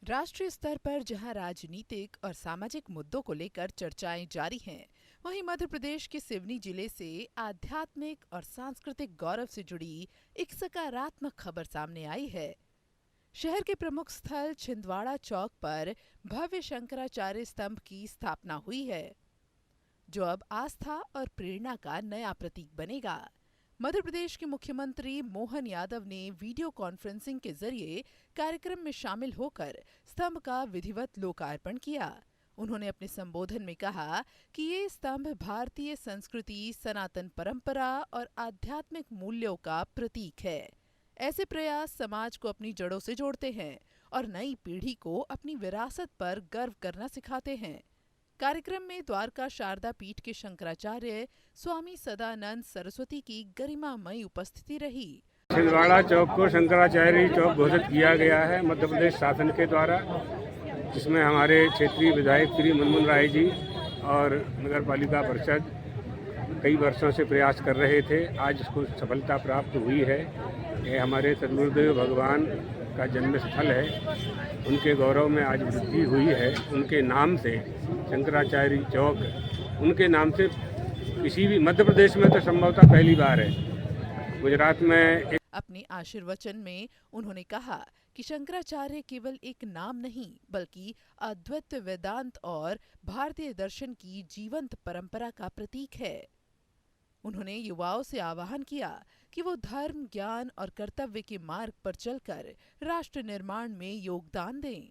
राष्ट्रीय स्तर पर जहां राजनीतिक और सामाजिक मुद्दों को लेकर चर्चाएं जारी हैं, वहीं मध्य प्रदेश के सिवनी जिले से आध्यात्मिक और सांस्कृतिक गौरव से जुड़ी एक सकारात्मक खबर सामने आई है। शहर के प्रमुख स्थल छिंदवाड़ा चौक पर भव्य शंकराचार्य स्तंभ की स्थापना हुई है, जो अब आस्था और प्रेरणा का नया प्रतीक बनेगा। मध्य प्रदेश के मुख्यमंत्री मोहन यादव ने वीडियो कॉन्फ्रेंसिंग के जरिए कार्यक्रम में शामिल होकर स्तंभ का विधिवत लोकार्पण किया। उन्होंने अपने संबोधन में कहा कि ये स्तंभ भारतीय संस्कृति, सनातन परंपरा और आध्यात्मिक मूल्यों का प्रतीक है। ऐसे प्रयास समाज को अपनी जड़ों से जोड़ते हैं और नई पीढ़ी को अपनी विरासत पर गर्व करना सिखाते हैं। कार्यक्रम में द्वारका शारदा पीठ के शंकराचार्य स्वामी सदानंद सरस्वती की गरिमामयी उपस्थिति रही। छिंदवाड़ा चौक को शंकराचार्य चौक घोषित किया गया है मध्य प्रदेश शासन के द्वारा, जिसमें हमारे क्षेत्रीय विधायक श्री मनमोहन राय जी और नगर पालिका परिषद कई वर्षों से प्रयास कर रहे थे। आज इसको सफलता प्राप्त हुई है। ये हमारे सद्गुरुदेव भगवान का जन्म स्थल है, उनके गौरव में आज वृद्धि हुई है। उनके नाम से शंकराचार्य चौक, उनके नाम से किसी भी मध्य प्रदेश में तो संभवतः पहली बार है। गुजरात में अपने आशीर्वचन में उन्होंने कहा कि शंकराचार्य केवल एक नाम नहीं, बल्कि अद्वैत वेदांत और भारतीय दर्शन की जीवंत परंपरा का प्रतीक है। उन्होंने युवाओं से आह्वान किया कि वो धर्म, ज्ञान और कर्तव्य के मार्ग पर चलकर राष्ट्र निर्माण में योगदान दें।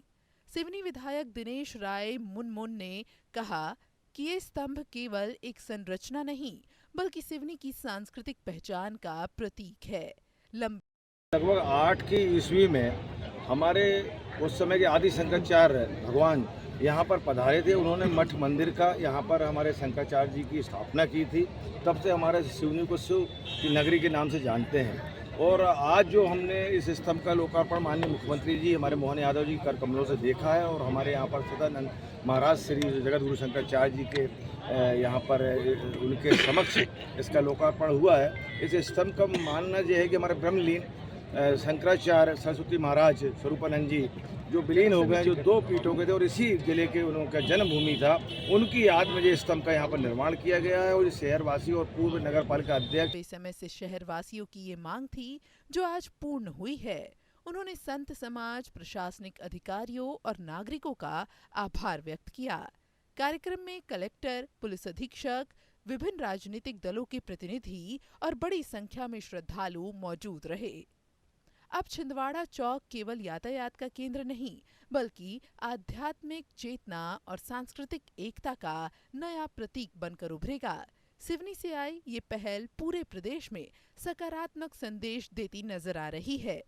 सिवनी विधायक दिनेश राय मुनमुन ने कहा कि ये स्तंभ केवल एक संरचना नहीं, बल्कि सिवनी की सांस्कृतिक पहचान का प्रतीक है। लगभग 8 की ईस्वी में हमारे उस समय के आदि शंकराचार्य भगवान यहाँ पर पधारे थे। उन्होंने मठ मंदिर का यहाँ पर हमारे शंकराचार्य जी की स्थापना की थी। तब से हमारे सिवनी को शिव की नगरी के नाम से जानते हैं। और आज जो हमने इस स्तंभ का लोकार्पण माननीय मुख्यमंत्री जी हमारे मोहन यादव जी कर कमलों से देखा है, और हमारे यहाँ पर सदानंद महाराज श्री जगत गुरु शंकराचार्य जी के यहाँ पर उनके समक्ष इसका लोकार्पण हुआ है। इस स्तंभ का मानना यह है कि हमारे ब्रह्मलीन शंकराचार्य सरस्वती महाराज स्वरूपानंद जी जो विलीन हो गए, जो 2 पीठों के थे और इसी जिले के उनका जन्मभूमि था, उनकी याद में ये स्तंभ का यहाँ पर निर्माण किया गया है। और शहरवासी और पूर्व नगर पालिका अध्यक्ष इस समय से शहरवासियों की ये मांग थी, जो आज पूर्ण हुई है। उन्होंने संत समाज, प्रशासनिक अधिकारियों और नागरिकों का आभार व्यक्त किया। कार्यक्रम में कलेक्टर, पुलिस अधीक्षक, विभिन्न राजनीतिक दलों के प्रतिनिधि और बड़ी संख्या में श्रद्धालु मौजूद रहे। अब छिंदवाड़ा चौक केवल यातायात का केंद्र नहीं, बल्कि आध्यात्मिक चेतना और सांस्कृतिक एकता का नया प्रतीक बनकर उभरेगा। सिवनी से आई ये पहल पूरे प्रदेश में सकारात्मक संदेश देती नजर आ रही है।